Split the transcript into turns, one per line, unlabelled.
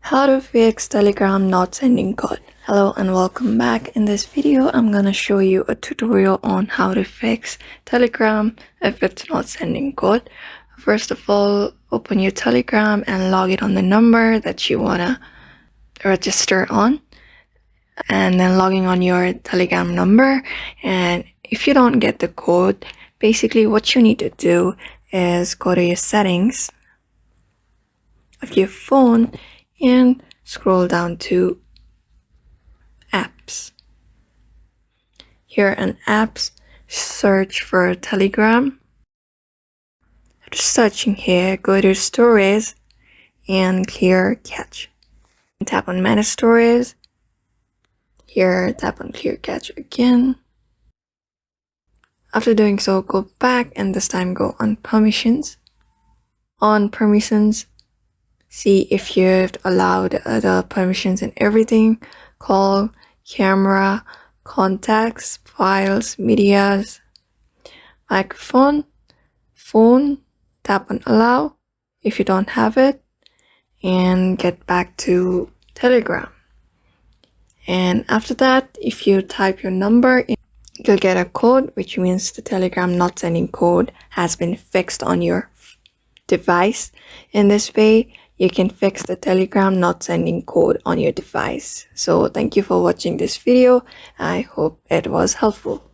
How to fix Telegram not sending code. Hello and welcome back. In this video, I'm gonna show you a tutorial on how to fix Telegram if it's not sending code. First of all, open your Telegram and log it on the number that you wanna register on. And then logging on your Telegram number. And if you don't get the code, basically what you need to do is go to your settings of your phone and scroll down to apps. Here in apps, search for Telegram. After searching here, go to stories and clear cache. Tap on manage stories. Here, tap on clear cache again. After doing so, go back and this time go on permissions. On permissions, see if you've allowed the permissions and everything. Call, camera, contacts, files, medias, microphone, phone, tap on allow if you don't have it, and get back to Telegram. And after that, if you type your number in, you'll get a code, which means the Telegram not sending code has been fixed on your device. In this way, you can fix the Telegram not sending code on your device. So thank you for watching this video. I hope it was helpful.